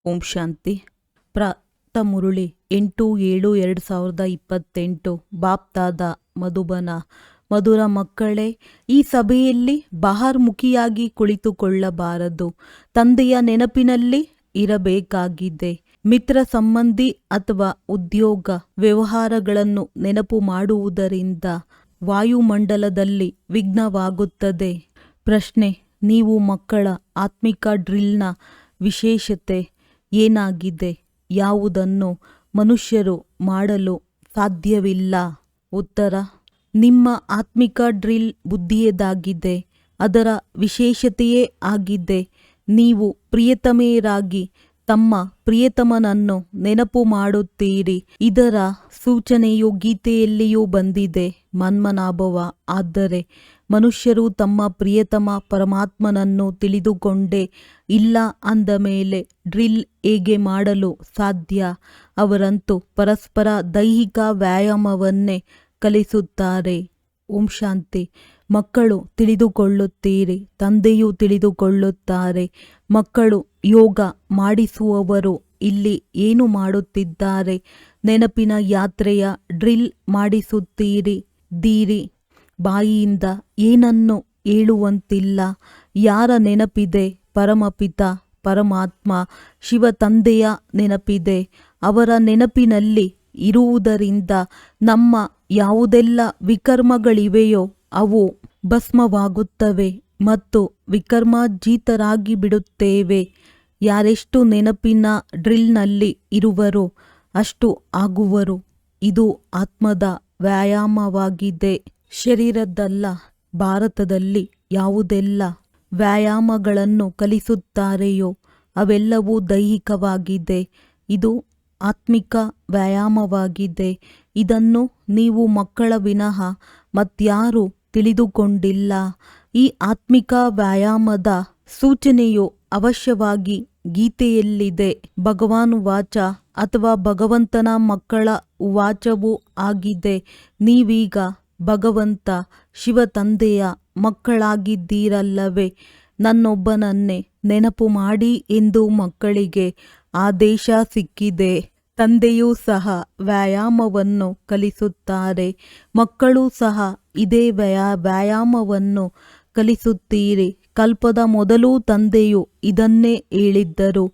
ಓಂ ಶಾಂತಿ. ಪ್ರಾತ ಮುರುಳಿ 8/7/2028. ಬಾಪ್ದಾದ ಮಧುಬನ. ಮಧುರ ಮಕ್ಕಳೇ, ಈ ಸಭೆಯಲ್ಲಿ ಬಹಿರ್ಮುಖಿಯಾಗಿ ಕುಳಿತುಕೊಳ್ಳಬಾರದು. ತಂದೆಯ ನೆನಪಿನಲ್ಲಿ ಇರಬೇಕಾಗಿದೆ. ಮಿತ್ರ ಸಂಬಂಧಿ ಅಥವಾ ಉದ್ಯೋಗ ವ್ಯವಹಾರಗಳನ್ನು ನೆನಪು ಮಾಡುವುದರಿಂದ ವಾಯುಮಂಡಲದಲ್ಲಿ ವಿಘ್ನವಾಗುತ್ತದೆ. ಪ್ರಶ್ನೆ: ನೀವು ಮಕ್ಕಳ ಆತ್ಮಿಕ ಡ್ರಿಲ್ನ ವಿಶೇಷತೆ ಏನಾಗಿದೆ? ಯಾವುದನ್ನು ಮನುಷ್ಯರು ಮಾಡಲು ಸಾಧ್ಯವಿಲ್ಲ? ಉತ್ತರ: ನಿಮ್ಮ ಆತ್ಮಿಕ ಡ್ರಿಲ್ ಬುದ್ಧಿಯದಾಗಿದೆ. ಅದರ ವಿಶೇಷತೆಯೇ ಆಗಿದೆ. ನೀವು ಪ್ರಿಯತಮೆಯರಾಗಿ ತಮ್ಮ ಪ್ರಿಯತಮನನ್ನು ನೆನಪು ಮಾಡುತ್ತೀರಿ. ಇದರ ಸೂಚನೆಯು ಗೀತೆಯಲ್ಲಿಯೂ ಬಂದಿದೆ. ಮನ್ಮನಾಭವ. ಆದರೆ ಮನುಷ್ಯರು ತಮ್ಮ ಪ್ರಿಯತಮ ಪರಮಾತ್ಮನನ್ನು ತಿಳಿದುಕೊಂಡೇ ಇಲ್ಲ ಅಂದ ಮೇಲೆ ಡ್ರಿಲ್ ಹೇಗೆ ಮಾಡಲು ಸಾಧ್ಯ? ಅವರಂತೂ ಪರಸ್ಪರ ದೈಹಿಕ ವ್ಯಾಯಾಮವನ್ನೇ ಕಲಿಸುತ್ತಾರೆ. ಓಂ ಶಾಂತಿ. ಮಕ್ಕಳು ತಿಳಿದುಕೊಳ್ಳುತ್ತೀರಿ, ತಂದೆಯೂ ತಿಳಿದುಕೊಳ್ಳುತ್ತಾರೆ. ಮಕ್ಕಳು ಯೋಗ ಮಾಡಿಸುವವರು ಇಲ್ಲಿ ಏನು ಮಾಡುತ್ತಿದ್ದಾರೆ? ನೆನಪಿನ ಯಾತ್ರೆಯ ಡ್ರಿಲ್ ಮಾಡಿಸುತ್ತೀರಿ. ಬಾಯಿಯಿಂದ ಏನನ್ನು ಹೇಳುವಂತಿಲ್ಲ. ಯಾರ ನೆನಪಿದೆ? ಪರಮಪಿತ ಪರಮಾತ್ಮ ಶಿವ ತಂದೆಯ ನೆನಪಿದೆ. ಅವರ ನೆನಪಿನಲ್ಲಿ ಇರುವುದರಿಂದ ನಮ್ಮ ಯಾವುದೆಲ್ಲ ವಿಕರ್ಮಗಳಿವೆಯೋ ಅವು ಭಸ್ಮವಾಗುತ್ತವೆ ಮತ್ತು ವಿಕರ್ಮಾಜೀತರಾಗಿ ಬಿಡುತ್ತೇವೆ. ಯಾರೆಷ್ಟು ನೆನಪಿನ ಡ್ರಿಲ್ನಲ್ಲಿ ಇರುವರೋ ಅಷ್ಟು ಆಗುವರು. ಇದು ಆತ್ಮದ ವ್ಯಾಯಾಮವಾಗಿದೆ, ಶರೀರದ್ದಲ್ಲ. ಭಾರತದಲ್ಲಿ ಯಾವುದೆಲ್ಲ ವ್ಯಾಯಾಮಗಳನ್ನು ಕಲಿಸುತ್ತಾರೆಯೋ ಅವೆಲ್ಲವೂ ದೈಹಿಕವಾಗಿದೆ. ಇದು ಆತ್ಮಿಕ ವ್ಯಾಯಾಮವಾಗಿದೆ. ಇದನ್ನು ನೀವು ಮಕ್ಕಳ ವಿನಃ ಮತ್ಯಾರೂ ತಿಳಿದುಕೊಂಡಿಲ್ಲ. ಈ ಆತ್ಮಿಕ ವ್ಯಾಯಾಮದ ಸೂಚನೆಯು ಅವಶ್ಯವಾಗಿ ಗೀತೆಯಲ್ಲಿದೆ. ಭಗವಾನ್ ವಾಚ ಅಥವಾ ಭಗವಂತನ ಮಕ್ಕಳ ವಾಚವೂ ಆಗಿದೆ. ನೀವೀಗ ಭಗವಂತ ಶಿವ ತಂದೆಯ ಮಕ್ಕಳಾಗಿದ್ದೀರಲ್ಲವೇ? ನನ್ನೊಬ್ಬನನ್ನೇ ನೆನಪು ಮಾಡಿ ಎಂದು ಮಕ್ಕಳಿಗೆ ಆದೇಶ ಸಿಕ್ಕಿದೆ. ತಂದೆಯೂ ಸಹ ವ್ಯಾಯಾಮವನ್ನು ಕಲಿಸುತ್ತಾರೆ. ಮಕ್ಕಳೂ ಸಹ ಇದೇ ವ್ಯಾಯಾಮವನ್ನು ಕಲಿಸುತ್ತೀರಿ. ಕಲ್ಪದ ಮೊದಲು ತಂದೆಯು ಇದನ್ನೇ ಹೇಳಿದ್ದರು.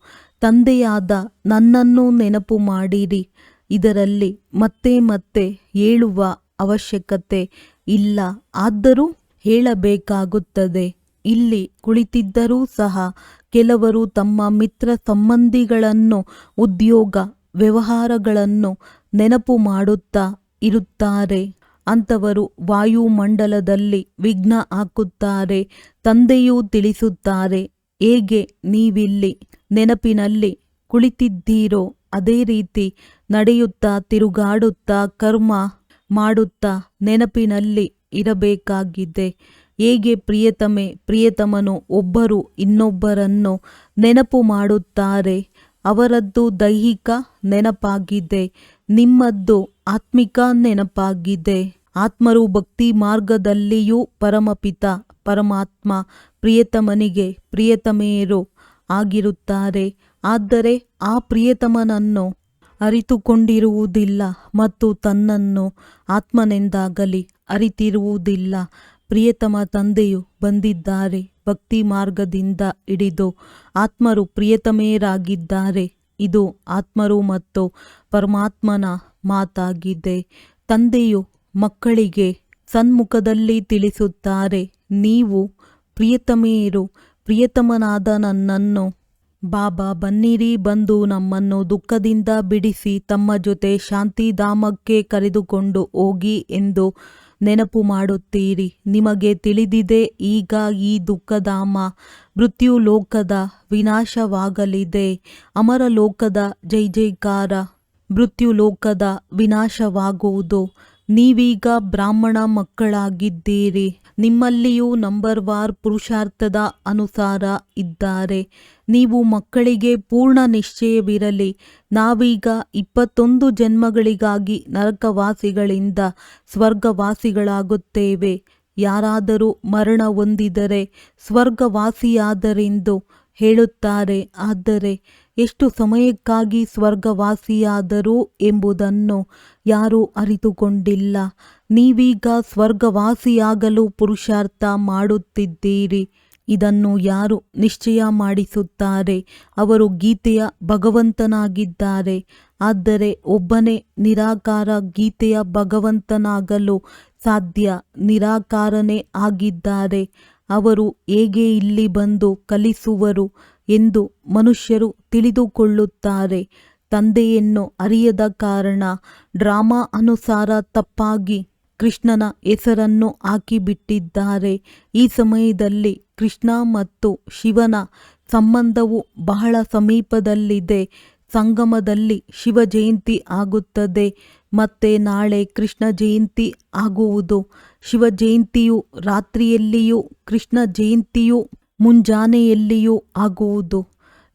ತಂದೆಯಾದ ನನ್ನನ್ನು ನೆನಪು ಮಾಡಿರಿ. ಇದರಲ್ಲಿ ಮತ್ತೆ ಮತ್ತೆ ಹೇಳುವ ಅವಶ್ಯಕತೆ ಇಲ್ಲ, ಆದರೂ ಹೇಳಬೇಕಾಗುತ್ತದೆ. ಇಲ್ಲಿ ಕುಳಿತಿದ್ದರೂ ಸಹ ಕೆಲವರು ತಮ್ಮ ಮಿತ್ರ ಸಂಬಂಧಿಗಳನ್ನು, ಉದ್ಯೋಗ ವ್ಯವಹಾರಗಳನ್ನು ನೆನಪು ಮಾಡುತ್ತಾ ಇರುತ್ತಾರೆ. ಅಂಥವರು ವಾಯುಮಂಡಲದಲ್ಲಿ ವಿಘ್ನ ಹಾಕುತ್ತಾರೆ. ತಂದೆಯೂ ತಿಳಿಸುತ್ತಾರೆ, ಹೇಗೆ ನೀವಿಲ್ಲಿ ನೆನಪಿನಲ್ಲಿ ಕುಳಿತಿದ್ದೀರೋ ಅದೇ ರೀತಿ ನಡೆಯುತ್ತಾ, ತಿರುಗಾಡುತ್ತಾ, ಕರ್ಮ ಮಾಡುತ್ತಾ ನೆನಪಿನಲ್ಲಿ ಇರಬೇಕಾಗಿದೆ. ಹೇಗೆ ಪ್ರಿಯತಮನು ಒಬ್ಬರು ಇನ್ನೊಬ್ಬರನ್ನು ನೆನಪು ಮಾಡುತ್ತಾರೆ, ಅವರದ್ದು ದೈಹಿಕ ನೆನಪಾಗಿದೆ. ನಿಮ್ಮದ್ದು ಆತ್ಮಿಕ ನೆನಪಾಗಿದೆ. ಆತ್ಮರು ಭಕ್ತಿ ಮಾರ್ಗದಲ್ಲಿಯೂ ಪರಮಪಿತ ಪರಮಾತ್ಮ ಪ್ರಿಯತಮನಿಗೆ ಪ್ರಿಯತಮೆಯರು ಆಗಿರುತ್ತಾರೆ. ಆದರೆ ಆ ಪ್ರಿಯತಮನನ್ನು ಅರಿತುಕೊಂಡಿರುವುದಿಲ್ಲ ಮತ್ತು ತನ್ನನ್ನು ಆತ್ಮನೆಂದಾಗಲಿ ಅರಿತಿರುವುದಿಲ್ಲ. ಪ್ರಿಯತಮ ತಂದೆಯು ಬಂದಿದ್ದಾರೆ. ಭಕ್ತಿ ಮಾರ್ಗದಿಂದ ಹಿಡಿದು ಆತ್ಮರು ಪ್ರಿಯತಮೆಯರಾಗಿದ್ದಾರೆ. ಇದು ಆತ್ಮರು ಮತ್ತು ಪರಮಾತ್ಮನ ಮಾತಾಗಿದೆ. ತಂದೆಯು ಮಕ್ಕಳಿಗೆ ಸನ್ಮುಖದಲ್ಲಿ ತಿಳಿಸುತ್ತಾರೆ, ನೀವು ಪ್ರಿಯತಮೆಯರು. ಪ್ರಿಯತಮನಾದ ನನ್ನನ್ನು ಬಾಬಾ ಬನ್ನಿರಿ, ಬಂದು ನಮ್ಮನ್ನು ದುಃಖದಿಂದ ಬಿಡಿಸಿ ತಮ್ಮ ಜೊತೆ ಶಾಂತಿಧಾಮಕ್ಕೆ ಕರೆದುಕೊಂಡು ಹೋಗಿ ಎಂದು ನೆನಪು ಮಾಡುತ್ತೀರಿ. ನಿಮಗೆ ತಿಳಿದಿದೆ, ಈಗ ಈ ದುಃಖಧಾಮ ಮೃತ್ಯುಲೋಕದ ವಿನಾಶವಾಗಲಿದೆ. ಅಮರಲೋಕದ ಜೈ ಜೈಕಾರ. ಮೃತ್ಯುಲೋಕದ ವಿನಾಶವಾಗುವುದು. ನೀವೀಗ ಬ್ರಾಹ್ಮಣ ಮಕ್ಕಳಾಗಿದ್ದೀರಿ. ನಿಮ್ಮಲ್ಲಿಯೂ ನಂಬರ್ ವಾರ್ ಪುರುಷಾರ್ಥದ ಅನುಸಾರ ಇದ್ದಾರೆ. ನೀವು ಮಕ್ಕಳಿಗೆ ಪೂರ್ಣ ನಿಶ್ಚಯವಿರಲಿ. ನಾವೀಗ 21 ಜನ್ಮಗಳಿಗಾಗಿ ನರಕವಾಸಿಗಳಿಂದ ಸ್ವರ್ಗವಾಸಿಗಳಾಗುತ್ತೇವೆ. ಯಾರಾದರೂ ಮರಣ ಹೊಂದಿದರೆ ಸ್ವರ್ಗವಾಸಿಯಾದರೆಂದು ಹೇಳುತ್ತಾರೆ. ಆದರೆ ಎಷ್ಟು ಸಮಯಕ್ಕಾಗಿ ಸ್ವರ್ಗವಾಸಿಯಾದರು ಎಂಬುದನ್ನು ಯಾರೂ ಅರಿತುಕೊಂಡಿಲ್ಲ. ನೀವೀಗ ಸ್ವರ್ಗವಾಸಿಯಾಗಲು ಪುರುಷಾರ್ಥ ಮಾಡುತ್ತಿದ್ದೀರಿ. ಇದನ್ನು ಯಾರು ನಿಶ್ಚಯ ಮಾಡಿಸುತ್ತಾರೆ? ಅವರು ಗೀತೆಯ ಭಗವಂತನಾಗಿದ್ದಾರೆ. ಆದರೆ ಒಬ್ಬನೇ ನಿರಾಕಾರ ಗೀತೆಯ ಭಗವಂತನಾಗಲು ಸಾಧ್ಯ. ನಿರಾಕಾರನೇ ಆಗಿದ್ದಾರೆ. ಅವರು ಹೇಗೆ ಇಲ್ಲಿ ಬಂದು ಕಲಿಸುವರು ಎಂದು ಮನುಷ್ಯರು ತಿಳಿದುಕೊಳ್ಳುತ್ತಾರೆ. ತಂದೆಯನ್ನು ಅರಿಯದ ಕಾರಣ ಡ್ರಾಮಾ ಅನುಸಾರ ತಪ್ಪಾಗಿ ಕೃಷ್ಣನ ಹೆಸರನ್ನು ಹಾಕಿಬಿಟ್ಟಿದ್ದಾರೆ. ಈ ಸಮಯದಲ್ಲಿ ಕೃಷ್ಣ ಮತ್ತು ಶಿವನ ಸಂಬಂಧವು ಬಹಳ ಸಮೀಪದಲ್ಲಿದೆ. ಸಂಗಮದಲ್ಲಿ ಶಿವ ಜಯಂತಿ ಆಗುತ್ತದೆ. ಮತ್ತೆ ನಾಳೆ ಕೃಷ್ಣ ಜಯಂತಿ ಆಗುವುದು. ಶಿವ ಜಯಂತಿಯು ರಾತ್ರಿಯಲ್ಲಿಯೂ ಕೃಷ್ಣ ಜಯಂತಿಯು ಮುಂಜಾನೆಯಲ್ಲಿಯೂ ಆಗುವುದು.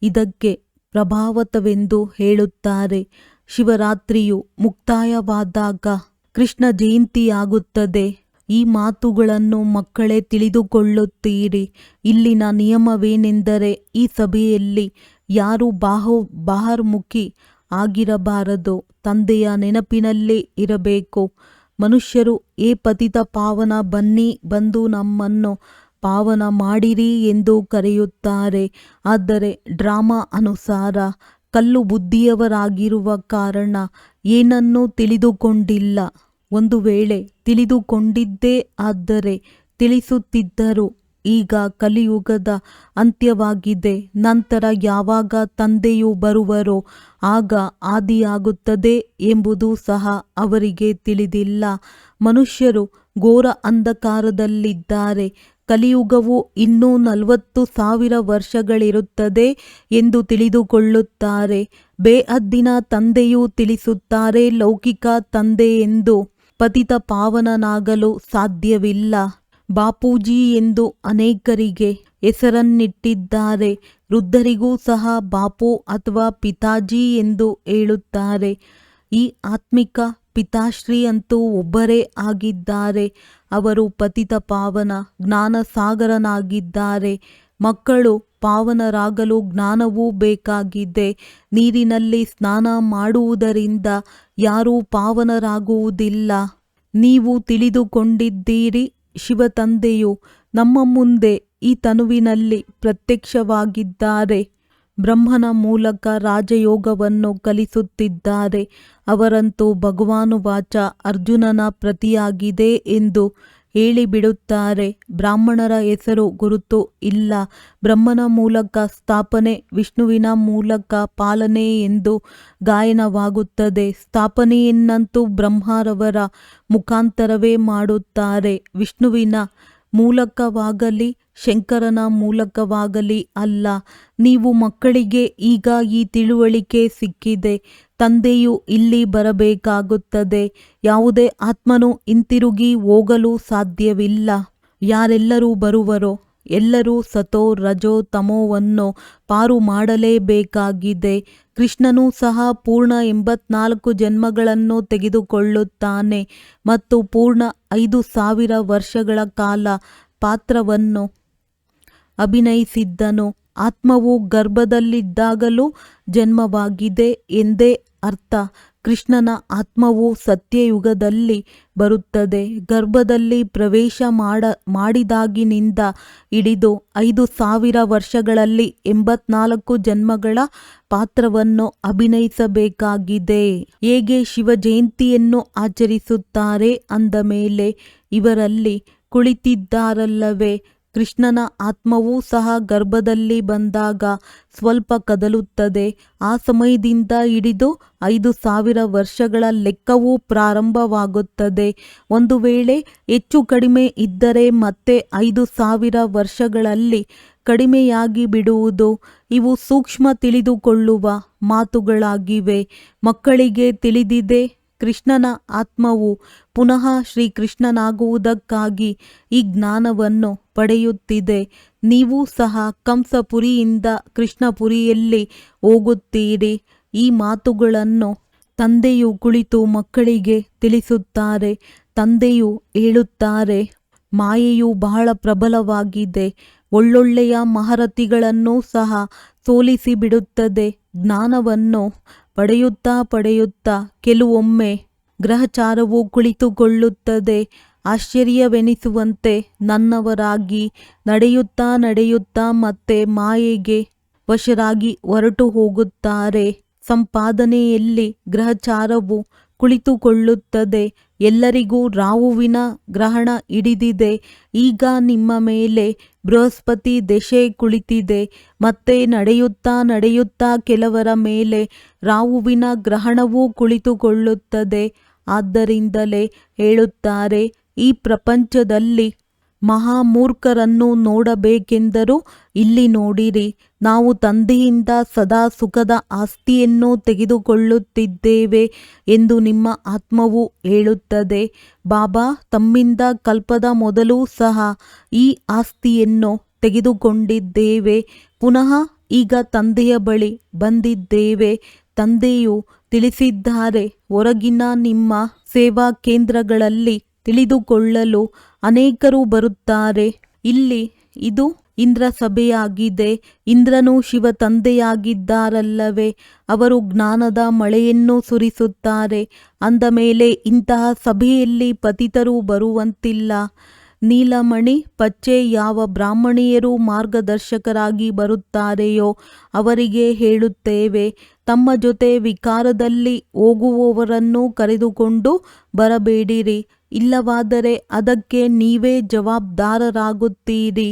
ಇದಕ್ಕೆ ಪ್ರಭಾವತವೆಂದು ಹೇಳುತ್ತಾರೆ. ಶಿವರಾತ್ರಿಯು ಮುಕ್ತಾಯವಾದಾಗ ಕೃಷ್ಣ ಜಯಂತಿಯಾಗುತ್ತದೆ. ಈ ಮಾತುಗಳನ್ನು ಮಕ್ಕಳೇ ತಿಳಿದುಕೊಳ್ಳುತ್ತೀರಿ. ಇಲ್ಲಿನ ನಿಯಮವೇನೆಂದರೆ ಈ ಸಭೆಯಲ್ಲಿ ಯಾರೂ ಬಹಿರ್ಮುಖಿ ಆಗಿರಬಾರದು. ತಂದೆಯ ನೆನಪಿನಲ್ಲೇ ಇರಬೇಕು. ಮನುಷ್ಯರು ಪತಿತ ಪಾವನ ಬನ್ನಿ, ಬಂದು ನಮ್ಮನ್ನು ಪಾವನ ಮಾಡಿರಿ ಎಂದು ಕರೆಯುತ್ತಾರೆ. ಆದರೆ ಡ್ರಾಮಾ ಅನುಸಾರ ಕಲ್ಲು ಬುದ್ಧಿಯವರಾಗಿರುವ ಕಾರಣ ಏನನ್ನೂ ತಿಳಿದುಕೊಂಡಿಲ್ಲ. ಒಂದು ವೇಳೆ ತಿಳಿದುಕೊಂಡಿದ್ದೇ ಆದರೆ ತಿಳಿಸುತ್ತಿದ್ದರು. ಈಗ ಕಲಿಯುಗದ ಅಂತ್ಯವಾಗಿದೆ. ನಂತರ ಯಾವಾಗ ತಂದೆಯು ಬರುವರೋ ಆಗ ಆದಿಯಾಗುತ್ತದೆ ಎಂಬುದು ಸಹ ಅವರಿಗೆ ತಿಳಿದಿಲ್ಲ. ಮನುಷ್ಯರು ಘೋರ ಅಂಧಕಾರದಲ್ಲಿದ್ದಾರೆ. ಕಲಿಯುಗವು ಇನ್ನೂ 40,000 ವರ್ಷಗಳಿರುತ್ತದೆ ಎಂದು ತಿಳಿದುಕೊಳ್ಳುತ್ತಾರೆ. ಬೇಹದ್ದಿನ ತಂದೆಯು ತಿಳಿಸುತ್ತಾರೆ, ಲೌಕಿಕ ತಂದೆ ಎಂದು ಪತಿತ ಪಾವನನಾಗಲು ಸಾಧ್ಯವಿಲ್ಲ. ಬಾಪೂಜಿ ಎಂದು ಅನೇಕರಿಗೆ ಹೆಸರನ್ನಿಟ್ಟಿದ್ದಾರೆ. ವೃದ್ಧರಿಗೂ ಸಹ ಬಾಪು ಅಥವಾ ಪಿತಾಜಿ ಎಂದು ಹೇಳುತ್ತಾರೆ. ಈ ಆತ್ಮಿಕ ಪಿತಾಶ್ರೀ ಅಂತೂ ಒಬ್ಬರೇ ಆಗಿದ್ದಾರೆ. ಅವರು ಪತಿತ ಪಾವನ ಜ್ಞಾನಸಾಗರನಾಗಿದ್ದಾರೆ. ಮಕ್ಕಳು ಪಾವನರಾಗಲು ಜ್ಞಾನವೂ ಬೇಕಾಗಿದೆ. ನೀರಿನಲ್ಲಿ ಸ್ನಾನ ಮಾಡುವುದರಿಂದ ಯಾರೂ ಪಾವನರಾಗುವುದಿಲ್ಲ. ನೀವು ತಿಳಿದುಕೊಂಡಿದ್ದೀರಿ, ಶಿವತಂದೆಯು ನಮ್ಮ ಮುಂದೆ ಈ ತನುವಿನಲ್ಲಿ ಪ್ರತ್ಯಕ್ಷವಾಗಿದ್ದಾರೆ. ಬ್ರಹ್ಮನ ಮೂಲಕ ರಾಜಯೋಗವನ್ನು ಕಲಿಸುತ್ತಿದ್ದಾರೆ. ಅವರಂತೂ ಭಗವಾನುವಾಚ ಅರ್ಜುನನ ಪ್ರತಿಯಾಗಿದೆ ಎಂದು ಹೇಳಿಬಿಡುತ್ತಾರೆ. ಬ್ರಾಹ್ಮಣರ ಹೆಸರು ಗುರುತು ಇಲ್ಲ. ಬ್ರಹ್ಮನ ಮೂಲಕ ಸ್ಥಾಪನೆ, ವಿಷ್ಣುವಿನ ಮೂಲಕ ಪಾಲನೆ ಎಂದು ಗಾಯನವಾಗುತ್ತದೆ. ಸ್ಥಾಪನೆಯನ್ನಂತೂ ಬ್ರಹ್ಮರವರ ಮುಖಾಂತರವೇ ಮಾಡುತ್ತಾರೆ. ವಿಷ್ಣುವಿನ ಮೂಲಕವಾಗಲಿ ಶಂಕರನ ಮೂಲಕವಾಗಲಿ ಅಲ್ಲ. ನೀವು ಮಕ್ಕಳಿಗೆ ಈಗ ಈ ತಿಳುವಳಿಕೆ ಸಿಕ್ಕಿದೆ. ತಂದೆಯು ಇಲ್ಲಿ ಬರಬೇಕಾಗುತ್ತದೆ. ಯಾವುದೇ ಆತ್ಮನು ಹಿಂತಿರುಗಿ ಹೋಗಲು ಸಾಧ್ಯವಿಲ್ಲ. ಯಾರೆಲ್ಲರೂ ಬರುವರೋ ಎಲ್ಲರೂ ಸತೋ ರಜೋ ತಮೋವನ್ನು ಪಾರು ಮಾಡಲೇಬೇಕಾಗಿದೆ. ಕೃಷ್ಣನೂ ಸಹ ಪೂರ್ಣ 84 ಜನ್ಮಗಳನ್ನು ತೆಗೆದುಕೊಳ್ಳುತ್ತಾನೆ ಮತ್ತು ಪೂರ್ಣ 5,000 ವರ್ಷಗಳ ಕಾಲ ಪಾತ್ರವನ್ನು ಅಭಿನಯಿಸಿದ್ದನು. ಆತ್ಮವು ಗರ್ಭದಲ್ಲಿದ್ದಾಗಲೂ ಜನ್ಮವಾಗಿದೆ ಎಂದೇ ಅರ್ಥ. ಕೃಷ್ಣನ ಆತ್ಮವು ಸತ್ಯಯುಗದಲ್ಲಿ ಬರುತ್ತದೆ. ಗರ್ಭದಲ್ಲಿ ಪ್ರವೇಶ ಮಾಡಿದಾಗಿನಿಂದ ಹಿಡಿದು 5,000 ವರ್ಷಗಳಲ್ಲಿ 84 ಜನ್ಮಗಳ ಪಾತ್ರವನ್ನು ಅಭಿನಯಿಸಬೇಕಾಗಿದೆ. ಹೇಗೆ ಶಿವ ಜಯಂತಿಯನ್ನು ಆಚರಿಸುತ್ತಾರೆ ಅಂದ ಮೇಲೆ ಇವರಲ್ಲಿ ಕುಳಿತಿದ್ದಾರಲ್ಲವೇ, ಕೃಷ್ಣನ ಆತ್ಮವೂ ಸಹ ಗರ್ಭದಲ್ಲಿ ಬಂದಾಗ ಸ್ವಲ್ಪ ಕದಲುತ್ತದೆ. ಆ ಸಮಯದಿಂದ ಹಿಡಿದು 5,000 ವರ್ಷಗಳ ಲೆಕ್ಕವೂ ಪ್ರಾರಂಭವಾಗುತ್ತದೆ. ಒಂದು ವೇಳೆ ಹೆಚ್ಚು ಕಡಿಮೆ ಇದ್ದರೆ ಮತ್ತೆ 5,000 ವರ್ಷಗಳಲ್ಲಿ ಕಡಿಮೆಯಾಗಿ ಬಿಡುವುದು. ಇವು ಸೂಕ್ಷ್ಮ ತಿಳಿದುಕೊಳ್ಳುವ ಮಾತುಗಳಾಗಿವೆ. ಮಕ್ಕಳಿಗೆ ತಿಳಿದಿದೆ. ಕೃಷ್ಣನ ಆತ್ಮವು ಪುನಃ ಶ್ರೀಕೃಷ್ಣನಾಗುವುದಕ್ಕಾಗಿ ಈ ಜ್ಞಾನವನ್ನು ಪಡೆಯುತ್ತಿದೆ. ನೀವು ಸಹ ಕಂಸಪುರಿಯಿಂದ ಕೃಷ್ಣಪುರಿಯಲ್ಲಿ ಹೋಗುತ್ತೀರಿ. ಈ ಮಾತುಗಳನ್ನು ತಂದೆಯು ಕುಳಿತು ಮಕ್ಕಳಿಗೆ ತಿಳಿಸುತ್ತಾರೆ. ತಂದೆಯು ಹೇಳುತ್ತಾರೆ, ಮಾಯೆಯು ಬಹಳ ಪ್ರಬಲವಾಗಿದೆ. ಒಳ್ಳೊಳ್ಳೆಯ ಮಹಾರಥಿಗಳನ್ನು ಸಹ ಸೋಲಿಸಿಬಿಡುತ್ತದೆ. ಜ್ಞಾನವನ್ನು ಪಡೆಯುತ್ತಾ ಕೆಲವೊಮ್ಮೆ ಗ್ರಹಚಾರವು ಕುಳಿತುಕೊಳ್ಳುತ್ತದೆ. ಆಶ್ಚರ್ಯವೆನಿಸುವಂತೆ ನನ್ನವರಾಗಿ ನಡೆಯುತ್ತಾ ಮತ್ತೆ ಮಾಯೆಗೆ ವಶರಾಗಿ ಹೊರಟು ಹೋಗುತ್ತಾರೆ. ಸಂಪಾದನೆಯಲ್ಲಿ ಗ್ರಹಚಾರವು ಕುಳಿತುಕೊಳ್ಳುತ್ತದೆ. ಎಲ್ಲರಿಗೂ ರಾಹುವಿನ ಗ್ರಹಣ ಹಿಡಿದಿದೆ. ಈಗ ನಿಮ್ಮ ಮೇಲೆ ಬೃಹಸ್ಪತಿ ದಶೆ ಕುಳಿತಿದೆ. ಮತ್ತೆ ನಡೆಯುತ್ತಾ ಕೆಲವರ ಮೇಲೆ ರಾಹುವಿನ ಗ್ರಹಣವೂ ಕುಳಿತುಕೊಳ್ಳುತ್ತದೆ. ಆದ್ದರಿಂದಲೇ ಹೇಳುತ್ತಾರೆ, ಈ ಪ್ರಪಂಚದಲ್ಲಿ ಮಹಾಮೂರ್ಖರನ್ನು ನೋಡಬೇಕೆಂದರೂ ಇಲ್ಲಿ ನೋಡಿರಿ. ನಾವು ತಂದೆಯಿಂದ ಸದಾ ಸುಖದ ಆಸ್ತಿಯನ್ನು ತೆಗೆದುಕೊಳ್ಳುತ್ತಿದ್ದೇವೆ ಎಂದು ನಿಮ್ಮ ಆತ್ಮವು ಹೇಳುತ್ತದೆ. ಬಾಬಾ ತಮ್ಮಿಂದ ಕಲ್ಪದ ಮೊದಲು ಸಹ ಈ ಆಸ್ತಿಯನ್ನು ತೆಗೆದುಕೊಂಡಿದ್ದೇವೆ. ಪುನಃ ಈಗ ತಂದೆಯ ಬಳಿ ಬಂದಿದ್ದೇವೆ. ತಂದೆಯು ತಿಳಿಸಿದ್ದಾರೆ, ಹೊರಗಿನ ನಿಮ್ಮ ಸೇವಾ ಕೇಂದ್ರಗಳಲ್ಲಿ ತಿಳಿದುಕೊಳ್ಳಲು ಅನೇಕರು ಬರುತ್ತಾರೆ. ಇಲ್ಲಿ ಇದು ಇಂದ್ರ ಸಭೆಯಾಗಿದೆ. ಇಂದ್ರನು ಶಿವ ತಂದೆಯಾಗಿದ್ದಾರಲ್ಲವೇ? ಅವರು ಜ್ಞಾನದ ಮಳೆಯನ್ನು ಸುರಿಸುತ್ತಾರೆ. ಅಂದ ಮೇಲೆ ಇಂತಹ ಸಭೆಯಲ್ಲಿ ಪತಿತರು ಬರುವಂತಿಲ್ಲ. ನೀಲಮಣಿ ಪಚ್ಚೆ ಯಾವ ಬ್ರಾಹ್ಮಣಿಯರು ಮಾರ್ಗದರ್ಶಕರಾಗಿ ಬರುತ್ತಾರೆಯೋ ಅವರಿಗೆ ಹೇಳುತ್ತೇವೆ, ತಮ್ಮ ಜೊತೆ ವಿಕಾರದಲ್ಲಿ ಹೋಗುವವರನ್ನು ಕರೆದುಕೊಂಡು ಬರಬೇಡಿರಿ. ಇಲ್ಲವಾದರೆ ಅದಕ್ಕೆ ನೀವೇ ಜವಾಬ್ದಾರರಾಗುತ್ತೀರಿ.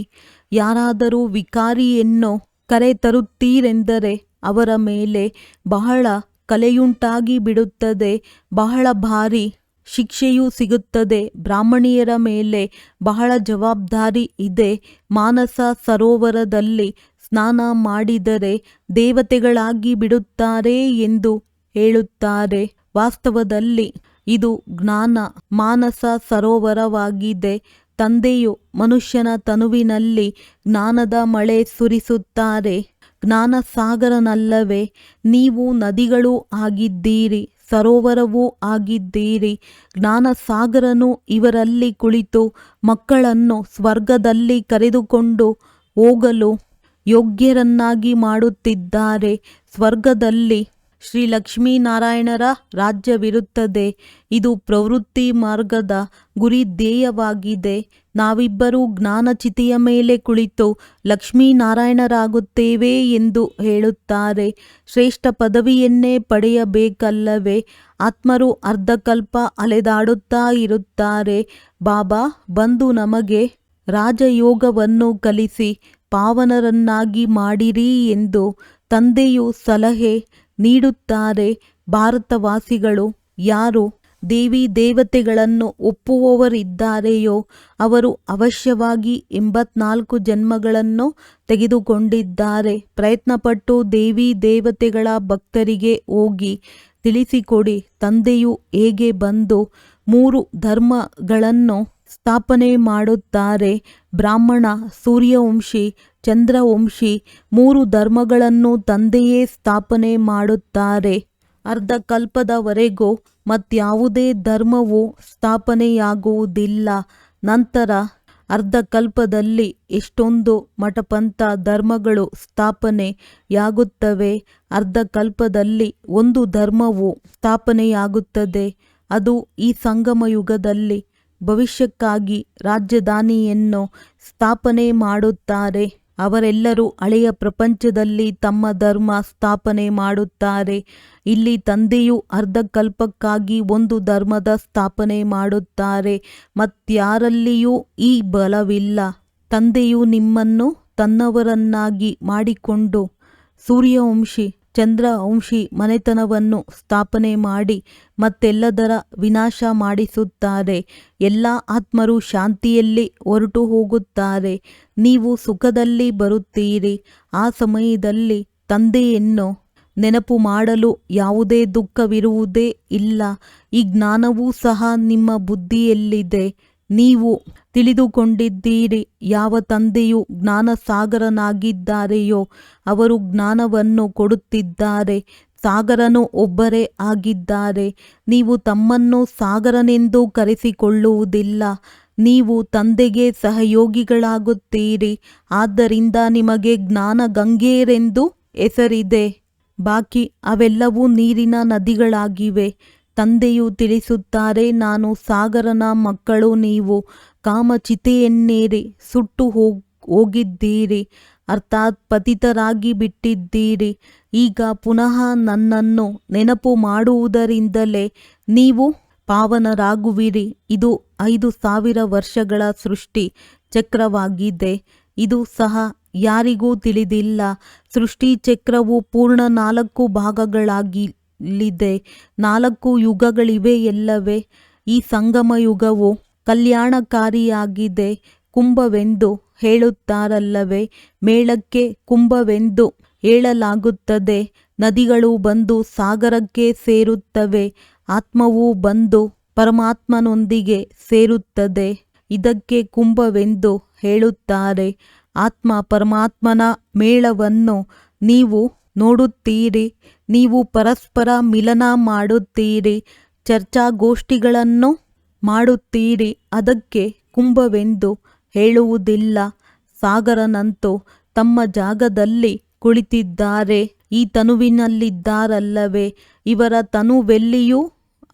ಯಾರಾದರೂ ವಿಕಾರಿಯನ್ನು ಕರೆತರುತ್ತೀರೆಂದರೆ ಅವರ ಮೇಲೆ ಬಹಳ ಕಲೆಯುಂಟಾಗಿ ಬಿಡುತ್ತದೆ. ಬಹಳ ಭಾರಿ ಶಿಕ್ಷೆಯೂ ಸಿಗುತ್ತದೆ. ಬ್ರಾಹ್ಮಣಿಯರ ಮೇಲೆ ಬಹಳ ಜವಾಬ್ದಾರಿ ಇದೆ. ಮಾನಸ ಸರೋವರದಲ್ಲಿ ಸ್ನಾನ ಮಾಡಿದರೆ ದೇವತೆಗಳಾಗಿ ಬಿಡುತ್ತಾರೆ ಎಂದು ಹೇಳುತ್ತಾರೆ. ವಾಸ್ತವದಲ್ಲಿ ಇದು ಜ್ಞಾನ ಮಾನಸ ಸರೋವರವಾಗಿದೆ. ತಂದೆಯು ಮನುಷ್ಯನ ತನುವಿನಲ್ಲಿ ಜ್ಞಾನದ ಮಳೆ ಸುರಿಸುತ್ತಾರೆ. ಜ್ಞಾನ ಸಾಗರನಲ್ಲವೇ? ನೀವು ನದಿಗಳೂ ಆಗಿದ್ದೀರಿ, ಸರೋವರವೂ ಆಗಿದ್ದೀರಿ. ಜ್ಞಾನ ಸಾಗರನು ಇವರಲ್ಲಿ ಕುಳಿತು ಮಕ್ಕಳನ್ನು ಸ್ವರ್ಗದಲ್ಲಿ ಕರೆದುಕೊಂಡು ಹೋಗಲು ಯೋಗ್ಯರನ್ನಾಗಿ ಮಾಡುತ್ತಿದ್ದಾರೆ. ಸ್ವರ್ಗದಲ್ಲಿ ಶ್ರೀ ಲಕ್ಷ್ಮೀನಾರಾಯಣರ ರಾಜ್ಯವಿರುತ್ತದೆ. ಇದು ಪ್ರವೃತ್ತಿ ಮಾರ್ಗದ ಗುರಿ ಧ್ಯೇಯವಾಗಿದೆ. ನಾವಿಬ್ಬರೂ ಜ್ಞಾನಚಿತೆಯ ಮೇಲೆ ಕುಳಿತು ಲಕ್ಷ್ಮೀನಾರಾಯಣರಾಗುತ್ತೇವೆ ಎಂದು ಹೇಳುತ್ತಾರೆ. ಶ್ರೇಷ್ಠ ಪದವಿಯನ್ನೇ ಪಡೆಯಬೇಕಲ್ಲವೇ? ಆತ್ಮರು ಅರ್ಧಕಲ್ಪ ಅಲೆದಾಡುತ್ತಾ ಇರುತ್ತಾರೆ. ಬಾಬಾ ಬಂದು ನಮಗೆ ರಾಜಯೋಗವನ್ನು ಕಲಿಸಿ ಪಾವನರನ್ನಾಗಿ ಮಾಡಿರಿ ಎಂದು ತಂದೆಯು ಸಲಹೆ ನೀಡುತ್ತಾರೆ. ಭಾರತವಾಸಿಗಳು ಯಾರು ದೇವಿ ದೇವತೆಗಳನ್ನು ಒಪ್ಪುವವರಿದ್ದಾರೆಯೋ ಅವರು ಅವಶ್ಯವಾಗಿ 84 ಜನ್ಮಗಳನ್ನು ತೆಗೆದುಕೊಂಡಿದ್ದಾರೆ. ಪ್ರಯತ್ನಪಟ್ಟು ದೇವಿ ದೇವತೆಗಳ ಭಕ್ತರಿಗೆ ಹೋಗಿ ತಿಳಿಸಿಕೊಡಿ. ತಂದೆಯು ಹೇಗೆ ಬಂದು 3 ಧರ್ಮಗಳನ್ನು ಸ್ಥಾಪನೆ ಮಾಡುತ್ತಾರೆ. ಬ್ರಾಹ್ಮಣ, ಸೂರ್ಯವಂಶಿ, ಚಂದ್ರವಂಶಿ 3 ಧರ್ಮಗಳನ್ನು ತಂದೆಯೇ ಸ್ಥಾಪನೆ ಮಾಡುತ್ತಾರೆ. ಅರ್ಧಕಲ್ಪದವರೆಗೂ ಮತ್ಯಾವುದೇ ಧರ್ಮವು ಸ್ಥಾಪನೆಯಾಗುವುದಿಲ್ಲ. ನಂತರ ಅರ್ಧಕಲ್ಪದಲ್ಲಿ ಎಷ್ಟೊಂದು ಮಠಪಂಥ ಧರ್ಮಗಳು ಸ್ಥಾಪನೆಯಾಗುತ್ತವೆ. ಅರ್ಧಕಲ್ಪದಲ್ಲಿ ಒಂದು ಧರ್ಮವು ಸ್ಥಾಪನೆಯಾಗುತ್ತದೆ. ಅದು ಈ ಸಂಗಮ ಯುಗದಲ್ಲಿ ಭವಿಷ್ಯಕ್ಕಾಗಿ ರಾಜಧಾನಿಯನ್ನು ಸ್ಥಾಪನೆ ಮಾಡುತ್ತಾರೆ. ಅವರೆಲ್ಲರೂ ಹಳೆಯ ಪ್ರಪಂಚದಲ್ಲಿ ತಮ್ಮ ಧರ್ಮ ಸ್ಥಾಪನೆ ಮಾಡುತ್ತಾರೆ. ಇಲ್ಲಿ ತಂದೆಯು ಅರ್ಧಕಲ್ಪಕ್ಕಾಗಿ ಒಂದು ಧರ್ಮದ ಸ್ಥಾಪನೆ ಮಾಡುತ್ತಾರೆ. ಮತ್ಯಾರಲ್ಲಿಯೂ ಈ ಬಲವಿಲ್ಲ. ತಂದೆಯು ನಿಮ್ಮನ್ನು ತನ್ನವರನ್ನಾಗಿ ಮಾಡಿಕೊಂಡು ಸೂರ್ಯವಂಶಿ, ಚಂದ್ರವಂಶಿ ಮನೆತನವನ್ನು ಸ್ಥಾಪನೆ ಮಾಡಿ ಮತ್ತೆಲ್ಲದರ ವಿನಾಶ ಮಾಡಿಸುತ್ತಾರೆ. ಎಲ್ಲ ಆತ್ಮರು ಶಾಂತಿಯಲ್ಲಿ ಹೊರಟು ಹೋಗುತ್ತಾರೆ. ನೀವು ಸುಖದಲ್ಲಿ ಬರುತ್ತೀರಿ. ಆ ಸಮಯದಲ್ಲಿ ತಂದೆಯನ್ನು ನೆನಪು ಮಾಡಲು ಯಾವುದೇ ದುಃಖವಿರುವುದೇ ಇಲ್ಲ. ಈ ಜ್ಞಾನವೂ ಸಹ ನಿಮ್ಮ ಬುದ್ಧಿಯಲ್ಲಿದೆ. ನೀವು ತಿಳಿದುಕೊಂಡಿದ್ದೀರಿ, ಯಾವ ತಂದೆಯು ಜ್ಞಾನಸಾಗರನಾಗಿದ್ದಾರೆಯೋ ಅವರು ಜ್ಞಾನವನ್ನು ಕೊಡುತ್ತಿದ್ದಾರೆ. ಸಾಗರನು ಒಬ್ಬರೇ ಆಗಿದ್ದಾರೆ. ನೀವು ತಮ್ಮನ್ನು ಸಾಗರನೆಂದು ಕರೆಸಿಕೊಳ್ಳುವುದಿಲ್ಲ. ನೀವು ತಂದೆಗೆ ಸಹಯೋಗಿಗಳಾಗುತ್ತೀರಿ. ಆದ್ದರಿಂದ ನಿಮಗೆ ಜ್ಞಾನ ಗಂಗೆಯರೆಂದು ಹೆಸರಿದೆ. ಬಾಕಿ ಅವೆಲ್ಲವೂ ನೀರಿನ ನದಿಗಳಾಗಿವೆ. ತಂದೆಯು ತಿಳಿಸುತ್ತಾರೆ, ನಾನು ಸಾಗರನ ಮಕ್ಕಳು. ನೀವು ಕಾಮಚಿತೆಯನ್ನೇರಿ ಸುಟ್ಟು ಹೋಗಿದ್ದೀರಿ, ಅರ್ಥಾತ್ ಪತಿತರಾಗಿ ಬಿಟ್ಟಿದ್ದೀರಿ. ಈಗ ಪುನಃ ನನ್ನನ್ನು ನೆನಪು ಮಾಡುವುದರಿಂದಲೇ ನೀವು ಪಾವನರಾಗುವಿರಿ. ಇದು 5000 ವರ್ಷಗಳ ಸೃಷ್ಟಿ ಚಕ್ರವಾಗಿದೆ. ಇದು ಸಹ ಯಾರಿಗೂ ತಿಳಿದಿಲ್ಲ. ಸೃಷ್ಟಿ ಚಕ್ರವು ಪೂರ್ಣ 4 ಭಾಗಗಳಾಗಲಿದೆ. 4 ಯುಗಗಳಿವೆ ಎಲ್ಲವೇ. ಈ ಸಂಗಮ ಯುಗವು ಕಲ್ಯಾಣಕಾರಿಯಾಗಿದೆ. ಕುಂಭವೆಂದು ಹೇಳುತ್ತಾರಲ್ಲವೇ, ಮೇಳಕ್ಕೆ ಕುಂಭವೆಂದು ಹೇಳಲಾಗುತ್ತದೆ. ನದಿಗಳು ಬಂದು ಸಾಗರಕ್ಕೆ ಸೇರುತ್ತವೆ. ಆತ್ಮವು ಬಂದು ಪರಮಾತ್ಮನೊಂದಿಗೆ ಸೇರುತ್ತದೆ. ಇದಕ್ಕೆ ಕುಂಭವೆಂದು ಹೇಳುತ್ತಾರೆ. ಆತ್ಮ ಪರಮಾತ್ಮನ ಮೇಳವನ್ನು ನೀವು ನೋಡುತ್ತೀರಿ. ನೀವು ಪರಸ್ಪರ ಮಿಲನ ಮಾಡುತ್ತೀರಿ, ಚರ್ಚಾಗೋಷ್ಠಿಗಳನ್ನು ಮಾಡುತ್ತೀರಿ. ಅದಕ್ಕೆ ಕುಂಭವೆಂದು ಹೇಳುವುದಿಲ್ಲ. ಸಾಗರನಂತೂ ತಮ್ಮ ಜಾಗದಲ್ಲಿ ಕುಳಿತಿದ್ದಾರೆ. ಈ ತನುವಿನಲ್ಲಿದ್ದಾರಲ್ಲವೇ, ಇವರ ತನುವೆಲ್ಲಿಯೂ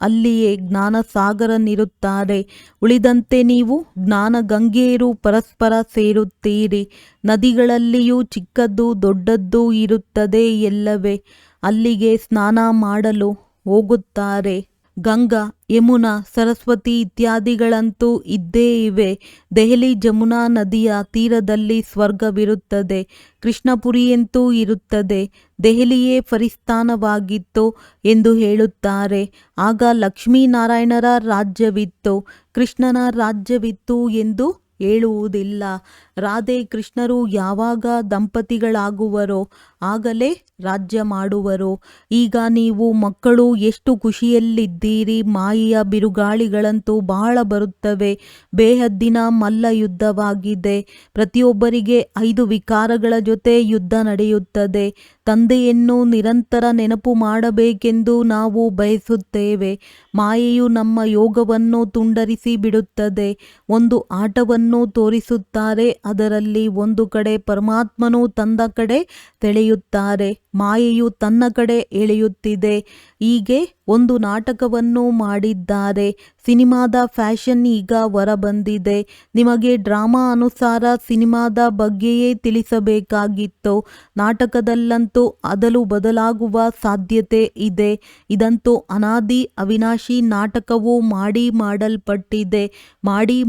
ಅಲ್ಲಿಯೇ ಜ್ಞಾನಸಾಗರನಿರುತ್ತಾರೆ. ಉಳಿದಂತೆ ನೀವು ಜ್ಞಾನ ಗಂಗೆಯರು ಪರಸ್ಪರ ಸೇರುತ್ತೀರಿ. ನದಿಗಳಲ್ಲಿಯೂ ಚಿಕ್ಕದ್ದು ದೊಡ್ಡದ್ದು ಇರುತ್ತದೆ ಎಲ್ಲವೇ. ಅಲ್ಲಿಗೆ ಸ್ನಾನ ಮಾಡಲು ಹೋಗುತ್ತಾರೆ. ಗಂಗಾ, ಯಮುನಾ, ಸರಸ್ವತಿ ಇತ್ಯಾದಿಗಳಂತೂ ಇದ್ದೇ ಇವೆ. ದೆಹಲಿ ಜಮುನಾ ನದಿಯ ತೀರದಲ್ಲಿ ಸ್ವರ್ಗವಿರುತ್ತದೆ. ಕೃಷ್ಣಪುರಿಯಂತೂ ಇರುತ್ತದೆ. ದೆಹಲಿಯೇ ಫರಿಸ್ತಾನವಾಗಿತ್ತು ಎಂದು ಹೇಳುತ್ತಾರೆ. ಆಗ ಲಕ್ಷ್ಮೀನಾರಾಯಣರ ರಾಜ್ಯವಿತ್ತು, ಕೃಷ್ಣನ ರಾಜ್ಯವಿತ್ತು ಎಂದು ಹೇಳುವುದಿಲ್ಲ. ರಾಧೆ ಕೃಷ್ಣರು ಯಾವಾಗ ದಂಪತಿಗಳಾಗುವರೋ ಆಗಲೇ ರಾಜ್ಯ ಮಾಡುವರು. ಈಗ ನೀವು ಮಕ್ಕಳು ಎಷ್ಟು ಖುಷಿಯಲ್ಲಿದ್ದೀರಿ. ಮಾಯೆಯ ಬಿರುಗಾಳಿಗಳಂತೂ ಬಹಳ ಬರುತ್ತವೆ. ಬೇಹದ್ದಿನ ಮಲ್ಲ ಯುದ್ಧವಾಗಿದೆ. ಪ್ರತಿಯೊಬ್ಬರಿಗೆ 5 ವಿಕಾರಗಳ ಜೊತೆ ಯುದ್ಧ ನಡೆಯುತ್ತದೆ. ತಂದೆಯನ್ನು ನಿರಂತರ ನೆನಪು ಮಾಡಬೇಕೆಂದು ನಾವು ಬಯಸುತ್ತೇವೆ. ಮಾಯೆಯು ನಮ್ಮ ಯೋಗವನ್ನು ತುಂಡರಿಸಿ ಬಿಡುತ್ತದೆ. ಒಂದು ಆಟವನ್ನು ತೋರಿಸುತ್ತಾರೆ. ಅದರಲ್ಲಿ ಒಂದು ಕಡೆ ಪರಮಾತ್ಮನು ತನ್ನ ಕಡೆ ಸೆಳೆಯುತ್ತಾರೆ, ಮಾಯೆಯು ತನ್ನ ಕಡೆ ಎಳೆಯುತ್ತಿದೆ. ಹೀಗೆ ಒಂದು ನಾಟಕವನ್ನು ಮಾಡಿದ್ದಾರೆ. ಸಿನಿಮಾದ ಫ್ಯಾಷನ್ ಈಗ ಹೊರಬಂದಿದೆ. ನಿಮಗೆ ಡ್ರಾಮಾ ಅನುಸಾರ ಸಿನಿಮಾದ ಬಗ್ಗೆಯೇ ತಿಳಿಸಬೇಕಾಗಿತ್ತು. ನಾಟಕದಲ್ಲಂತೂ ಅದಲು ಬದಲಾಗುವ ಸಾಧ್ಯತೆ ಇದೆ. ಇದಂತೂ ಅನಾದಿ ಅವಿನಾಶಿ ನಾಟಕವು ಮಾಡಲ್ಪಟ್ಟಿದೆ.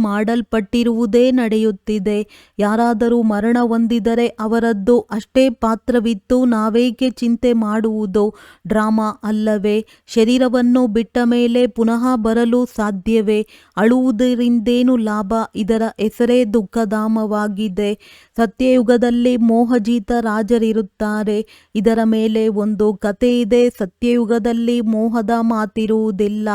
ಮಾಡಲ್ಪಟ್ಟಿರುವುದೇ ನಡೆಯುತ್ತಿದೆ. ಯಾರಾದರೂ ಮರಣ ಹೊಂದಿದರೆ ಅವರದ್ದು ಅಷ್ಟೇ ಪಾತ್ರವಿತ್ತು. ನಾವೇಕೆ ಚಿಂತೆ ಮಾಡುವುದು? ಡ್ರಾಮಾ ಅಲ್ಲವೇ? ಶರೀರವನ್ನು ಬಿಟ್ಟ ಮೇಲೆ ಪುನಃ ಬರಲು ಸಾಧ್ಯವೇ? ಅಳುವುದರಿಂದೇನು ಲಾಭ? ಇದರ ಹೆಸರೇ ದುಃಖಧಾಮವಾಗಿದೆ. ಸತ್ಯಯುಗದಲ್ಲಿ ಮೋಹಜಿತ ರಾಜರಿರುತ್ತಾರೆ. ಇದರ ಮೇಲೆ ಒಂದು ಕತೆ ಇದೆ. ಸತ್ಯಯುಗದಲ್ಲಿ ಮೋಹದ ಮಾತಿರುವುದಿಲ್ಲ.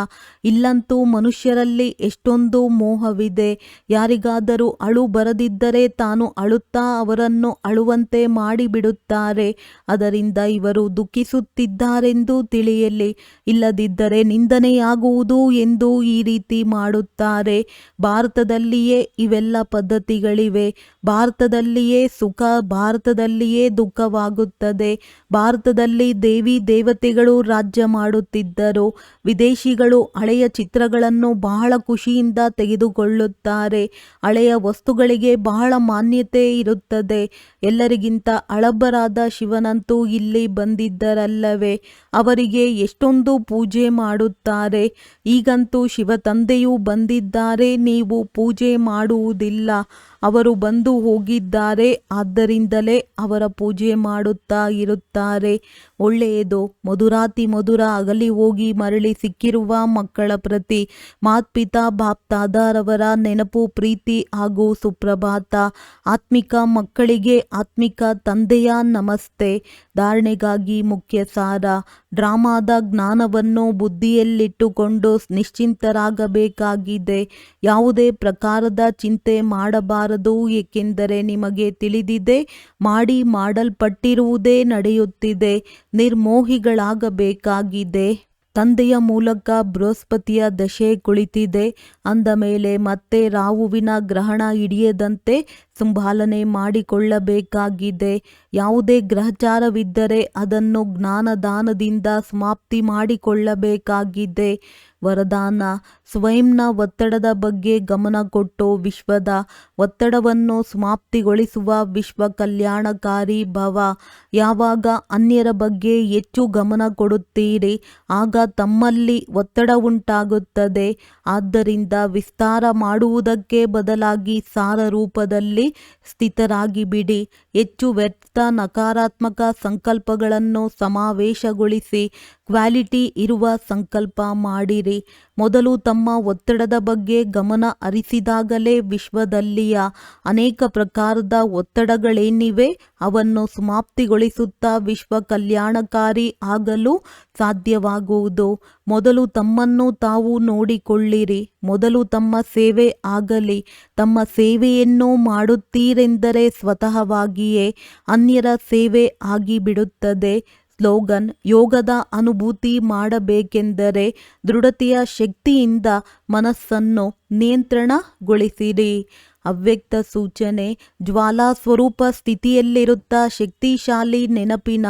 ಇಲ್ಲಂತೂ ಮನುಷ್ಯರಲ್ಲಿ ಎಷ್ಟೊಂದು ಮೋಹವಿದೆ. ಯಾರಿಗಾದರೂ ಅಳು ಬರದಿದ್ದರೆ ತಾನು ಅಳುತ್ತಾ ಅವರನ್ನು ಅಳುವಂತೆ ಮಾಡಿಬಿಡುತ್ತಾರೆ. ಅದರಿಂದ ಇವರು ದುಃಖಿಸುತ್ತಿದ್ದಾರೆಂದು ತಿಳಿಯಲಿ. ಇಲ್ಲದಿದ್ದರೆ ನಿಂದನೆಯಾಗುವುದು ಎಂದು ಈ ರೀತಿ ಮಾಡುತ್ತಾರೆ. ಭಾರತದಲ್ಲಿಯೇ ಇವೆಲ್ಲ ಪದ್ಧತಿಗಳಿವೆ. ಭಾರತದಲ್ಲಿಯೇ ಸುಖ, ಭಾರತದಲ್ಲಿಯೇ ದುಃಖವಾಗುತ್ತದೆ. ಭಾರತದಲ್ಲಿ ದೇವಿ ದೇವತೆಗಳು ರಾಜ್ಯ ಮಾಡುತ್ತಿದ್ದರು. ವಿದೇಶಿಗಳು ಹಳೆಯ ಚಿತ್ರಗಳನ್ನು ಬಹಳ ಖುಷಿಯಿಂದ ತೆಗೆದುಕೊಳ್ಳುತ್ತಾರೆ. ಹಳೆಯ ವಸ್ತುಗಳಿಗೆ ಬಹಳ ಮಾನ್ಯತೆ ಇರುತ್ತದೆ. ಎಲ್ಲರಿಗಿಂತ ಹಳಬರಾದ ಶಿವನಂತೂ ಇಲ್ಲಿ ಬಂದಿದ್ದರಲ್ಲವೇ, ಅವರಿಗೆ ಎಷ್ಟೊಂದು ಪೂಜೆ ಮಾಡುತ್ತಾರೆ. ಈಗಂತೂ ಶಿವ ತಂದೆಯೂ ಬಂದಿದ್ದಾರೆ. ನೀವು ಪೂಜೆ ಮಾಡುವುದಿಲ್ಲ. ಅವರು ಬಂದು ಹೋಗಿದ್ದಾರೆ. ಆದ್ದರಿಂದಲೇ ಅವರ ಪೂಜೆ ಮಾಡುತ್ತಾ ಇರುತ್ತಾರೆ. ಒಳ್ಳೆಯದು. ಮಧುರಾತಿ ಮಧುರ ಅಗಲಿ ಹೋಗಿ ಮರಳಿ ಸಿಕ್ಕಿರುವ ಮಕ್ಕಳ ಪ್ರತಿ ಮಾತ್ಪಿತಾ ಬಾಪ್ತಾದರವರ ನೆನಪು, ಪ್ರೀತಿ ಹಾಗೂ ಸುಪ್ರಭಾತ. ಆತ್ಮಿಕ ಮಕ್ಕಳಿಗೆ ಆತ್ಮಿಕ ತಂದೆಯ ನಮಸ್ತೆ. ಧಾರಣೆಗಾಗಿ ಮುಖ್ಯ ಸಾರ. ಡ್ರಾಮಾದ ಜ್ಞಾನವನ್ನು ಬುದ್ಧಿಯಲ್ಲಿಟ್ಟುಕೊಂಡು ನಿಶ್ಚಿಂತರಾಗಬೇಕಾಗಿದೆ. ಯಾವುದೇ ಪ್ರಕಾರದ ಚಿಂತೆ ಮಾಡಬಾರದು. ಏಕೆಂದರೆ ನಿಮಗೆ ತಿಳಿದಿದೆ, ಮಾಡಲ್ಪಟ್ಟಿರುವುದೇ ನಡೆಯುತ್ತಿದೆ. ನಿರ್ಮೋಹಿಗಳಾಗಬೇಕಾಗಿದೆ. ತಂದೆಯ ಮೂಲಕ ಬೃಹಸ್ಪತಿಯ ದಶೆ ಕುಳಿತಿದೆ ಅಂದ ಮೇಲೆ ಮತ್ತೆ ರಾಹುವಿನ ಗ್ರಹಣ ಹಿಡಿಯದಂತೆ ಸಂಭಾಲನೆ ಮಾಡಿಕೊಳ್ಳಬೇಕಾಗಿದೆ. ಯಾವುದೇ ಗ್ರಹಚಾರವಿದ್ದರೆ ಅದನ್ನು ಜ್ಞಾನದಾನದಿಂದ ಸಮಾಪ್ತಿ ಮಾಡಿಕೊಳ್ಳಬೇಕಾಗಿದೆ. ವರದಾನ: ಸ್ವಯಂನ ಒತ್ತಡದ ಬಗ್ಗೆ ಗಮನ ಕೊಟ್ಟು ವಿಶ್ವದ ಒತ್ತಡವನ್ನು ಸಮಾಪ್ತಿಗೊಳಿಸುವ ವಿಶ್ವ ಕಲ್ಯಾಣಕಾರಿ ಭವ. ಯಾವಾಗ ಅನ್ಯರ ಬಗ್ಗೆ ಹೆಚ್ಚು ಗಮನ ಕೊಡುತ್ತೀರಿ ಆಗ ತಮ್ಮಲ್ಲಿ ಒತ್ತಡ ಉಂಟಾಗುತ್ತದೆ. ಆದ್ದರಿಂದ ವಿಸ್ತಾರ ಮಾಡುವುದಕ್ಕೆ ಬದಲಾಗಿ ಸಾರ ರೂಪದಲ್ಲಿ ಸ್ಥಿತರಾಗಿ ಬಿಡಿ. ಹೆಚ್ಚು ವ್ಯರ್ಥ ನಕಾರಾತ್ಮಕ ಸಂಕಲ್ಪಗಳನ್ನು ಸಮಾವೇಶಗೊಳಿಸಿ ಕ್ವಾಲಿಟಿ ಇರುವ ಸಂಕಲ್ಪ ಮಾಡಿರಿ. ಮೊದಲು ತಮ್ಮ ಒತ್ತಡದ ಬಗ್ಗೆ ಗಮನ ಹರಿಸಿದಾಗಲೇ ವಿಶ್ವದಲ್ಲಿಯ ಅನೇಕ ಪ್ರಕಾರದ ಒತ್ತಡಗಳೇನಿವೆ ಅವನ್ನು ಸಮಾಪ್ತಿಗೊಳಿಸುತ್ತಾ ವಿಶ್ವ ಕಲ್ಯಾಣಕಾರಿ ಆಗಲು ಸಾಧ್ಯವಾಗುವುದು. ಮೊದಲು ತಮ್ಮನ್ನು ತಾವು ನೋಡಿಕೊಳ್ಳಿರಿ. ಮೊದಲು ತಮ್ಮ ಸೇವೆ ಆಗಲಿ. ತಮ್ಮ ಸೇವೆಯನ್ನು ಮಾಡುತ್ತೀರೆಂದರೆ ಸ್ವತಃವಾಗಿಯೇ ಅನ್ಯರ ಸೇವೆ ಆಗಿಬಿಡುತ್ತದೆ. ಸ್ಲೋಗನ್: ಯೋಗದ ಅನುಭೂತಿ ಮಾಡಬೇಕೆಂದರೆ ದೃಢತೆಯ ಶಕ್ತಿಯಿಂದ ಮನಸ್ಸನ್ನು ನಿಯಂತ್ರಣಗೊಳಿಸಿರಿ. ಅವ್ಯಕ್ತ ಸೂಚನೆ: ಜ್ವಾಲಾ ಸ್ವರೂಪ ಸ್ಥಿತಿಯಲ್ಲಿರುತ್ತಾ ಶಕ್ತಿಶಾಲಿ ನೆನಪಿನ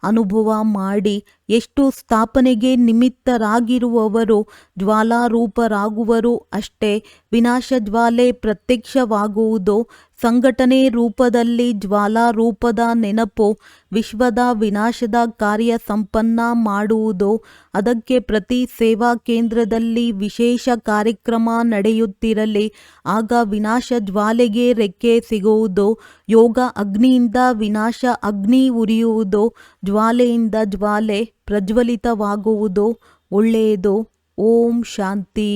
ಅನುಭವ ಮಾಡಿ. ಎಷ್ಟು ಸ್ಥಾಪನೆಗೆ ನಿಮಿತ್ತರಾಗಿರುವವರು ಜ್ವಾಲಾರೂಪರಾಗುವರು ಅಷ್ಟೇ ವಿನಾಶ ಜ್ವಾಲೆ ಪ್ರತ್ಯಕ್ಷವಾಗುವುದು. ಸಂಘಟನೆ ರೂಪದಲ್ಲಿ ಜ್ವಾಲಾರೂಪದ ನೆನಪು ವಿಶ್ವದ ವಿನಾಶದ ಕಾರ್ಯ ಸಂಪನ್ನ ಮಾಡುವುದು. ಅದಕ್ಕೆ ಪ್ರತಿ ಸೇವಾ ಕೇಂದ್ರದಲ್ಲಿ ವಿಶೇಷ ಕಾರ್ಯಕ್ರಮ ನಡೆಯುತ್ತಿರಲಿ. ಆಗ ವಿನಾಶ ಜ್ವಾಲೆಗೆ ರೆಕ್ಕೆ ಸಿಗುವುದು. ಯೋಗ ಅಗ್ನಿಯಿಂದ ವಿನಾಶ ಅಗ್ನಿ ಉರಿಯುವುದು. ಜ್ವಾಲೆಯಿಂದ ಜ್ವಾಲೆ ಪ್ರಜ್ವಲಿತವಾಗುವುದು. ಒಳ್ಳೆಯದು. ಓಂ ಶಾಂತಿ.